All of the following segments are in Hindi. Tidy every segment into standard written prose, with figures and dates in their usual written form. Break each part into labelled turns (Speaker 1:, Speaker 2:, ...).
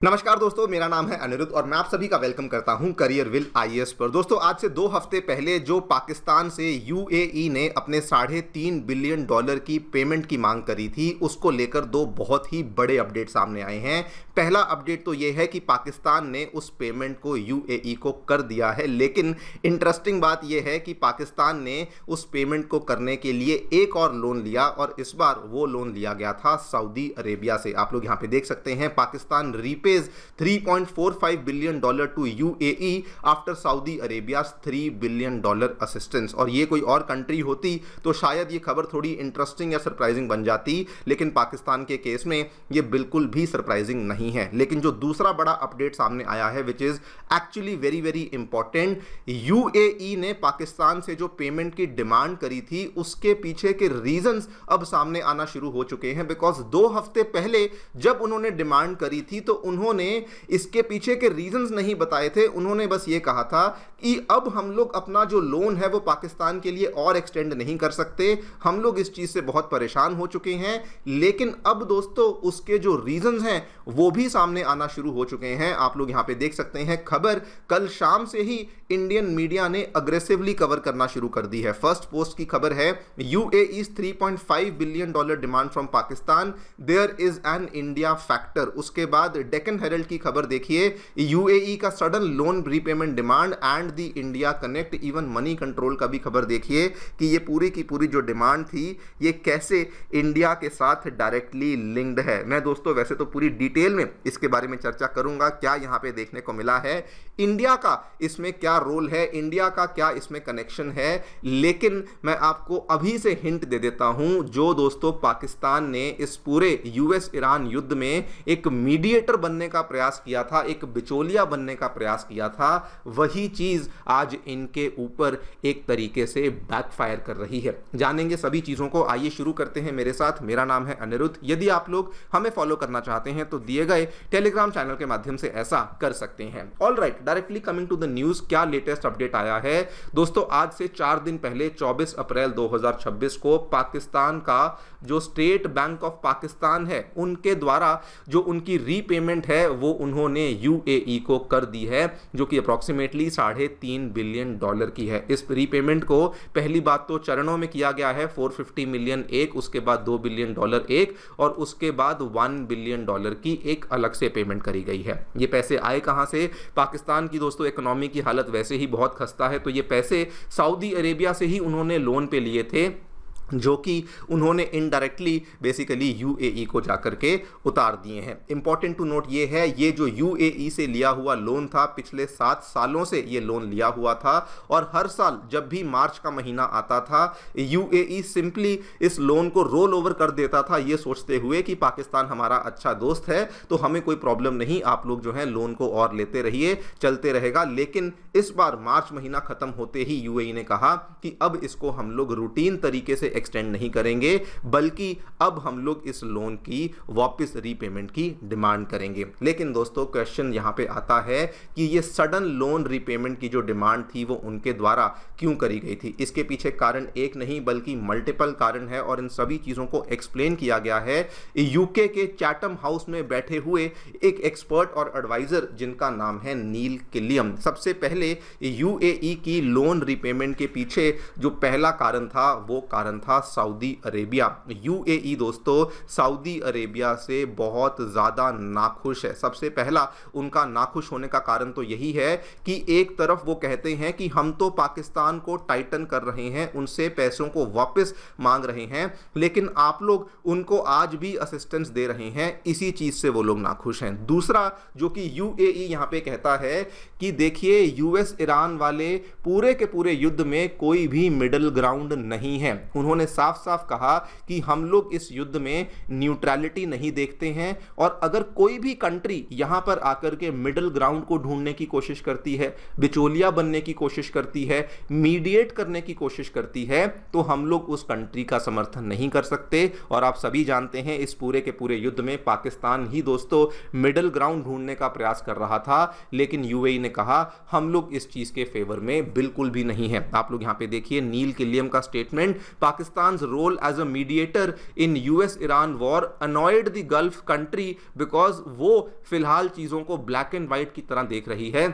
Speaker 1: नमस्कार दोस्तों, मेरा नाम है अनिरुद्ध और मैं आप सभी का वेलकम करता हूं करियर विल आईएएस पर। दोस्तों, आज से 2 हफ्ते पहले जो पाकिस्तान से यूएई ने अपने $3.5 बिलियन की पेमेंट की मांग करी थी, उसको लेकर 2 बहुत ही बड़े अपडेट सामने आए हैं। पहला अपडेट तो ये है कि पाकिस्तान ने उस पेमेंट को यूएई को कर दिया है, लेकिन इंटरेस्टिंग बात यह है कि पाकिस्तान ने उस पेमेंट को करने के लिए एक और लोन लिया और इस बार वो लोन लिया गया था सऊदी अरेबिया से। आप लोग यहाँ पे देख सकते हैं, Pakistan repay $3.45 billion to UAE after Saudi Arabia $3 billion assistance. और ये कोई और कंट्री होती तो शायद ये खबर थोड़ी इंटरेस्टिंग या सरप्राइजिंग बन जाती, लेकिन पाकिस्तान के केस में ये बिल्कुल भी सरप्राइजिंग नहीं है। लेकिन जो दूसरा बड़ा अपडेट सामने आया है, which is actually very very important, UAE ने पाकिस्तान से जो पेमेंट की डिमांड करी थी उसके पीछे के रीजंस अब सामने आना शुरू हो चुके हैं। बिकॉज 2 हफ्ते पहले जब उन्होंने डिमांड करी थी तो उन्होंने इसके पीछे के रीजंस नहीं बताए थे। उन्होंने बस ये कहा था कि अब हम लोग अपना जो लोन है वो पाकिस्तान के लिए और एक्सटेंड नहीं कर सकते, हम लोग इस चीज से बहुत परेशान हो चुके हैं। लेकिन अब दोस्तों, उसके जो रीजंस हैं वो भी सामने आना शुरू हो चुके हैं। आप लोग यहां पे देख सकते हैं, खबर कल शाम से ही इंडियन मीडिया ने अग्रेसिवली कवर करना शुरू कर दी है। फर्स्ट पोस्ट की खबर है, UAE $3.5 billion demand from Pakistan, there is an India factor. उसके बाद डेक्कन हेरल्ड की खबर देखिए, यूएई का sudden loan repayment demand and the India connect. Even Moneycontrol का भी खबर देखिए कि ये पूरी की पूरी जो डिमांड थी ये कैसे इंडिया के साथ डायरेक्टली लिंक्ड है। मैं दोस्तों वैसे तो पूरी डिटेल में इसके बारे में चर्चा करूंगा, क्या यहां पे देखने को मिला है, इंडिया का इसमें क्या रोल है, इंडिया का क्या इसमें कनेक्शन है। लेकिन मैं आपको अभी से हिंट दे देता हूं, जो दोस्तों पाकिस्तान ने इस पूरे यूएस ईरान युद्ध में एक मीडिएटर बनने का प्रयास किया था, एक बिचौलिया बनने का प्रयास किया था, वही चीज आज इनके ऊपर एक तरीके से बैकफायर कर रही है। जानेंगे सभी चीजों को, आइए शुरू करते हैं मेरे साथ। मेरा नाम है अनिरुद्ध। यदि आप लोग हमें फॉलो करना चाहते हैं तो दिए गए टेलीग्राम चैनल के माध्यम से ऐसा कर सकते हैं। Alright, directly coming to the news, क्या लेटेस्ट अपडेट आया है दोस्तों। आज से 4 दिन पहले 24 अप्रैल 2026 को पाकिस्तान का जो स्टेट बैंक ऑफ पाकिस्तान है उनके द्वारा जो उनकी रीपेमेंट है वो उन्होंने यूएई को कर दी है, जो कि अप्रॉक्सीमेटली $3.5 बिलियन की है। इस रीपेमेंट को पहली बात तो चरणों में किया गया है, 450 मिलियन एक, उसके बाद $2 बिलियन एक और उसके बाद $1 बिलियन की एक अलग से पेमेंट करी गई है। ये पैसे आए कहां से? पाकिस्तान की दोस्तों इकोनॉमी की हालत वैसे ही बहुत खस्ता है, तो ये पैसे सऊदी अरेबिया से ही उन्होंने लोन पे लिए थे, जो कि उन्होंने इनडायरेक्टली बेसिकली यूएई को जाकर के उतार दिए हैं। इंपॉर्टेंट टू नोट ये है, ये जो यूएई से लिया हुआ लोन था, पिछले 7 सालों से ये लोन लिया हुआ था और हर साल जब भी मार्च का महीना आता था यूएई सिंपली इस लोन को रोल ओवर कर देता था, ये सोचते हुए कि पाकिस्तान हमारा अच्छा दोस्त है तो हमें कोई प्रॉब्लम नहीं, आप लोग जो है लोन को और लेते रहिए, चलते रहेगा। लेकिन इस बार मार्च महीना खत्म होते ही यूएई ने कहा कि अब इसको हम लोग रूटीन तरीके से एक्सटेंड नहीं करेंगे, बल्कि अब हम लोग इस लोन की वापस रीपेमेंट की डिमांड करेंगे। लेकिन दोस्तों क्वेश्चन यहां पे आता है कि ये सडन लोन रीपेमेंट की जो डिमांड थी वो उनके द्वारा क्यों करी गई थी। इसके पीछे कारण एक नहीं बल्कि मल्टीपल कारण है और इन सभी चीजों को एक्सप्लेन किया गया है यूके के चैटम हाउस में बैठे हुए एक एक्सपर्ट और एडवाइजर जिनका नाम है नील किलियम। सबसे पहले यूएई की लोन रीपेमेंट के पीछे जो पहला कारण था वो कारण था सऊदी अरेबिया। यूएई दोस्तों सऊदी अरेबिया से बहुत ज्यादा नाखुश है। सबसे पहला उनका नाखुश होने का कारण तो यही है कि एक तरफ वो कहते हैं कि हम तो पाकिस्तान को टाइटन कर रहे हैं, उनसे पैसों को वापस मांग रहे हैं, लेकिन आप लोग उनको आज भी असिस्टेंस दे रहे हैं, इसी चीज से वो लोग नाखुश हैं। दूसरा जो कि यूएई यहां पे कहता है कि देखिए यूएस ईरान वाले पूरे के पूरे युद्ध में कोई भी मिडिल ग्राउंड नहीं है। उन्होंने साफ साफ कहा कि हम लोग इस युद्ध में न्यूट्रलिटी नहीं देखते हैं और अगर कोई भी कंट्री यहां पर आकर के मिडिल ग्राउंड को ढूंढने की कोशिश करती है, बिचौलिया बनने की कोशिश करती है, मीडिएट करने की कोशिश करती है, तो हम लोग उस कंट्री का समर्थन नहीं कर सकते। और आप सभी जानते हैं इस पूरे के पूरे युद्ध में पाकिस्तान ही दोस्तों मिडिल ग्राउंड ढूंढने का प्रयास कर रहा था, लेकिन यूएई ने कहा हम लोग इस चीज के फेवर में बिल्कुल भी नहीं है। आप लोग यहां पे देखिए नील किलियम का statement, Pakistan's role as a mediator in US-Iran war annoyed the Gulf country because वो फिलहाल चीज़ों को ब्लैक एंड वाइट की तरह देख रही है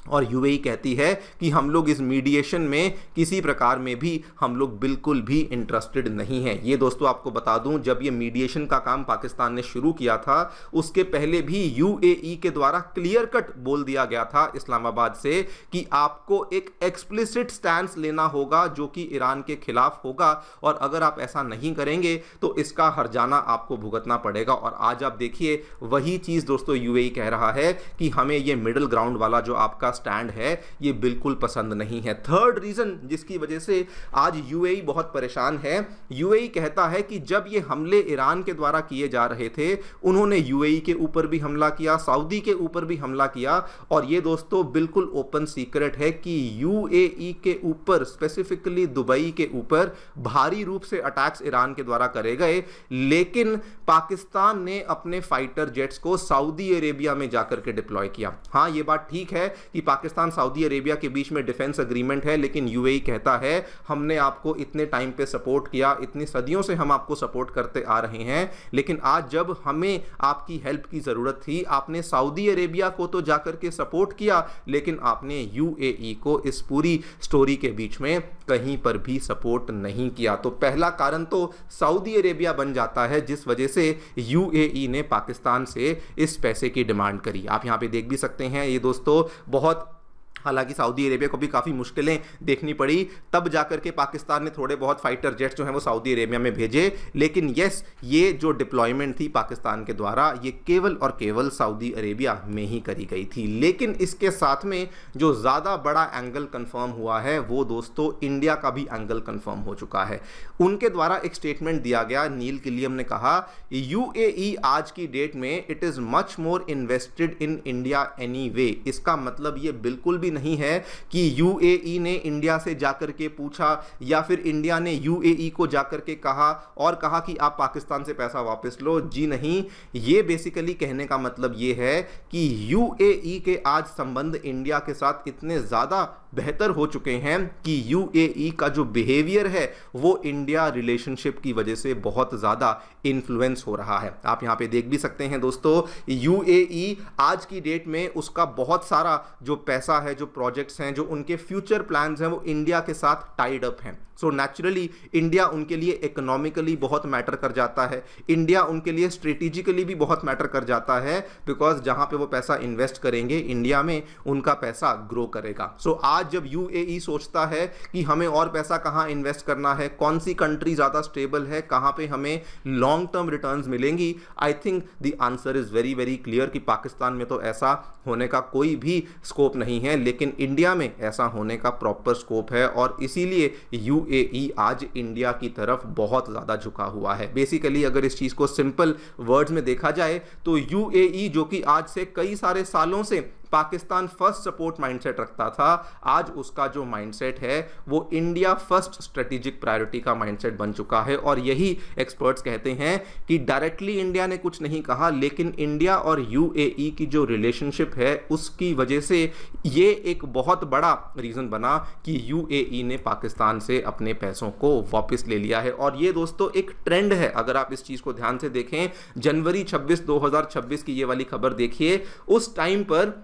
Speaker 1: और यूएई कहती है कि हम लोग इस मीडिएशन में किसी प्रकार में भी हम लोग बिल्कुल भी इंटरेस्टेड नहीं हैं। ये दोस्तों आपको बता दूं, जब ये मीडिएशन का काम पाकिस्तान ने शुरू किया था उसके पहले भी यूएई के द्वारा क्लियर कट बोल दिया गया था इस्लामाबाद से कि आपको एक एक्सप्लिसिट स्टैंस लेना होगा जो कि ईरान के खिलाफ होगा, और अगर आप ऐसा नहीं करेंगे तो इसका हर्जाना आपको भुगतना पड़ेगा। और आज आप देखिए वही चीज़ दोस्तों यूएई कह रहा है कि हमें ये मिडिल ग्राउंड वाला जो आपका स्टैंड है ये बिल्कुल पसंद नहीं है। थर्ड रीजन जिसकी वजह से आज यूएई बहुत परेशान है, यूएई कहता है कि जब ये हमले ईरान के द्वारा किए जा रहे थे उन्होंने यूएई के ऊपर भी हमला किया, सऊदी के ऊपर भी हमला किया, और ये दोस्तों बिल्कुल ओपन सीक्रेट है कि यूएई के ऊपर स्पेसिफिकली दुबई के ऊपर भारी रूप से अटैक्स ईरान के द्वारा करे गए, लेकिन पाकिस्तान ने अपने फाइटर जेट्स को सऊदी अरेबिया में जाकर के डिप्लॉय किया। हाँ, ये बात ठीक है कि पाकिस्तान सऊदी अरेबिया के बीच में डिफेंस एग्रीमेंट है, लेकिन यूएई कहता है हमने आपको इतने टाइम पे सपोर्ट किया, इतनी सदियों से हम आपको सपोर्ट करते आ रहे हैं, लेकिन आज जब हमें आपकी हेल्प की जरूरत थी आपने सऊदी अरेबिया को तो जाकर के सपोर्ट किया, लेकिन आपने यूएई को इस पूरी स्टोरी के बीच में कहीं पर भी सपोर्ट नहीं किया। तो पहला कारण तो सऊदी अरेबिया बन जाता है जिस वजह से यूएई ने पाकिस्तान से इस पैसे की डिमांड करी। आप यहां पे देख भी सकते हैं ये दोस्तों बहुत, हालांकि सऊदी अरेबिया को भी काफ़ी मुश्किलें देखनी पड़ी, तब जाकर के पाकिस्तान ने थोड़े बहुत फाइटर जेट्स जो हैं वो सऊदी अरेबिया में भेजे, लेकिन यस ये जो डिप्लॉयमेंट थी पाकिस्तान के द्वारा ये केवल और केवल सऊदी अरेबिया में ही करी गई थी। लेकिन इसके साथ में जो ज़्यादा बड़ा एंगल कंफर्म हुआ है वो दोस्तों इंडिया का भी एंगल कंफर्म हो चुका है। उनके द्वारा एक स्टेटमेंट दिया गया, नील किलियम ने कहा यूएई आज की डेट में it is much more invested in India anyway. इसका मतलब ये बिल्कुल भी नहीं है कि यूएई ने इंडिया से जाकर के पूछा या फिर इंडिया ने यूएई को जाकर के कहा कि आप पाकिस्तान से पैसा वापस लो। जी नहीं, ये बेसिकली कहने का मतलब ये है कि यूएई के आज संबंध इंडिया के साथ इतने ज़्यादा बेहतर हो चुके हैं कि यूएई का जो बिहेवियर है वो इंडिया रिलेशनशिप की वजह से बहुत ज़्यादा इन्फ्लुएंस हो रहा है। आप यहाँ पे देख भी सकते हैं दोस्तों, यूएई आज की डेट में उसका बहुत सारा जो पैसा है, जो प्रोजेक्ट्स हैं, जो उनके फ्यूचर प्लान्स हैं वो इंडिया के साथ टाइड अप हैं। सो नेचुरली इंडिया उनके लिए इकोनॉमिकली बहुत मैटर कर जाता है, इंडिया उनके लिए स्ट्रेटेजिकली भी बहुत मैटर कर जाता है, बिकॉज जहाँ पे वो पैसा इन्वेस्ट करेंगे इंडिया में उनका पैसा ग्रो करेगा। सो आज जब यूएई सोचता है कि हमें और पैसा कहाँ इन्वेस्ट करना है, कौन सी कंट्री ज़्यादा स्टेबल है, कहाँ पे हमें लॉन्ग टर्म रिटर्न्स मिलेंगी, I think the answer is very very clear कि पाकिस्तान में तो ऐसा होने का कोई भी स्कोप नहीं है, लेकिन इंडिया में ऐसा होने का प्रॉपर स्कोप है, और इसीलिए यूएई आज इंडिया की तरफ बहुत ज़्यादा झुका हुआ है। बेसिकली अगर इस चीज़ को सिंपल वर्ड्स में देखा जाए तो यूएई जो कि आज से कई सारे सालों से पाकिस्तान फर्स्ट सपोर्ट माइंडसेट रखता था, आज उसका जो माइंडसेट है वो इंडिया फर्स्ट स्ट्रेटेजिक प्रायोरिटी का माइंडसेट बन चुका है। और यही एक्सपर्ट्स कहते हैं कि डायरेक्टली इंडिया ने कुछ नहीं कहा, लेकिन इंडिया और यूएई की जो रिलेशनशिप है उसकी वजह से ये एक बहुत बड़ा रीज़न बना कि यूएई ने पाकिस्तान से अपने पैसों को वापस ले लिया है। और ये दोस्तों एक ट्रेंड है, अगर आप इस चीज़ को ध्यान से देखें, जनवरी 26, 2026 की ये वाली खबर देखिए, उस टाइम पर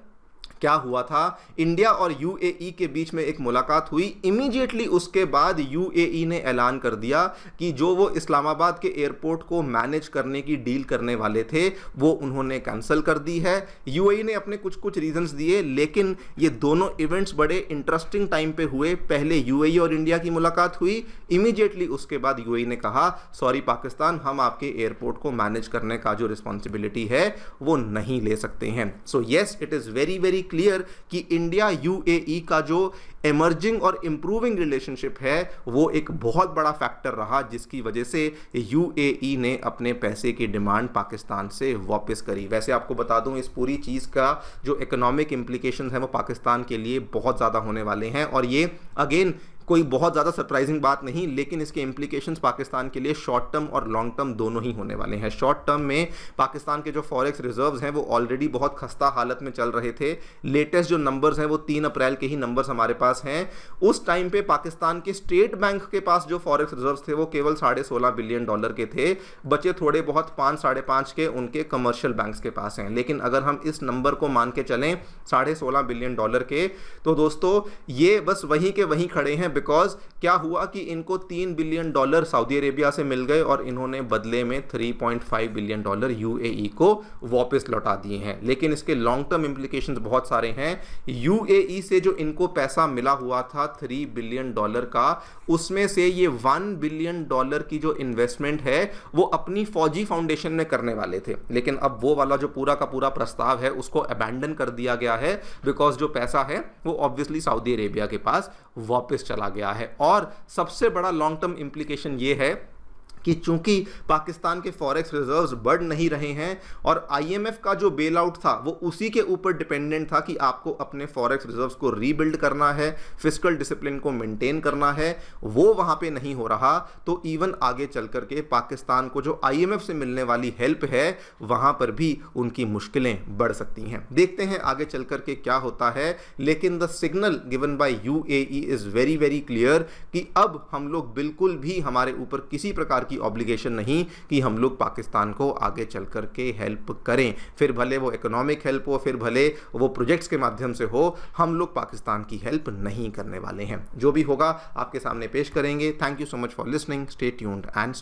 Speaker 1: क्या हुआ था, इंडिया और यूएई के बीच में एक मुलाकात हुई, इमीडिएटली उसके बाद यूएई ने ऐलान कर दिया कि जो वो इस्लामाबाद के एयरपोर्ट को मैनेज करने की डील करने वाले थे वो उन्होंने कैंसिल कर दी है। यूएई ने अपने कुछ रीजंस दिए, लेकिन ये दोनों इवेंट्स बड़े इंटरेस्टिंग टाइम पे हुए। पहले यूएई और इंडिया की मुलाकात हुई, इमीडिएटली उसके बाद यूएई ने कहा सॉरी पाकिस्तान, हम आपके एयरपोर्ट को मैनेज करने का जो रिस्पॉन्सिबिलिटी है वो नहीं ले सकते हैं। So yes, it is very very clear कि इंडिया यूएई का जो एमर्जिंग और इंप्रूविंग रिलेशनशिप है वो एक बहुत बड़ा फैक्टर रहा, जिसकी वजह से यूएई ने अपने पैसे की डिमांड पाकिस्तान से वापस करी। वैसे आपको बता दूं इस पूरी चीज़ का जो इकोनॉमिक इम्प्लीकेशंस हैं वो पाकिस्तान के लिए बहुत ज़्यादा होने वाले हैं, और ये अगेन कोई बहुत ज़्यादा सरप्राइजिंग बात नहीं, लेकिन इसके इम्प्लीकेशंस पाकिस्तान के लिए शॉर्ट टर्म और लॉन्ग टर्म दोनों ही होने वाले हैं। शॉर्ट टर्म में पाकिस्तान के जो फॉरेक्स रिजर्व्स हैं वो ऑलरेडी बहुत खस्ता हालत में चल रहे थे। लेटेस्ट जो नंबर्स हैं वो 3 अप्रैल के ही नंबर्स हमारे पास हैं। उस टाइम पे पाकिस्तान के स्टेट बैंक के पास जो फॉरेक्स रिजर्व्स थे वो केवल $16.5 बिलियन के थे, बचे थोड़े बहुत 5-5.5 के उनके कमर्शियल बैंक्स के पास हैं। लेकिन अगर हम इस नंबर को मान के चलें $16.5 बिलियन के, तो दोस्तों ये बस वहीं के वहीं खड़े हैं। बिकॉज क्या हुआ कि इनको $3 बिलियन सऊदी अरेबिया से मिल गए और इन्होंने बदले में $3.5 बिलियन यूएई को वापस लौटा दिए हैं। लेकिन इसके लॉन्ग टर्म इंप्लीकेशंस बहुत सारे हैं। यूएई से जो इनको पैसा मिला हुआ था $3 बिलियन का, उसमें से ये $1 बिलियन की जो इन्वेस्टमेंट है वो अपनी फौजी फाउंडेशन में करने वाले थे। लेकिन अब वो वाला जो पूरा का पूरा प्रस्ताव है उसको अबैंडन कर दिया गया है, बिकॉज जो पैसा है वो ऑब्वियसली सऊदी अरेबिया के पास वापस चला गया है। और सबसे बड़ा लॉन्ग टर्म इंप्लीकेशन ये है कि चूंकि पाकिस्तान के फॉरेक्स रिजर्व्स बढ़ नहीं रहे हैं और आईएमएफ का जो बेल आउट था वो उसी के ऊपर डिपेंडेंट था कि आपको अपने फॉरेक्स रिजर्व्स को रीबिल्ड करना है, फिस्कल डिसिप्लिन को मेंटेन करना है, वो वहां पे नहीं हो रहा। तो इवन आगे चल करके पाकिस्तान को जो आईएमएफ से मिलने वाली हेल्प है वहां पर भी उनकी मुश्किलें बढ़ सकती हैं। देखते हैं आगे चल करके क्या होता है। लेकिन the signal given by UAE is very very clear कि अब हम लोग बिल्कुल भी हमारे ऊपर किसी प्रकार ऑब्लिगेशन नहीं कि हम लोग पाकिस्तान को आगे चल करके हेल्प करें। फिर भले वो इकोनॉमिक हेल्प हो, फिर भले वो प्रोजेक्ट्स के माध्यम से हो, हम लोग पाकिस्तान की हेल्प नहीं करने वाले हैं। जो भी होगा आपके सामने पेश करेंगे। Thank you so much for listening. Stay tuned and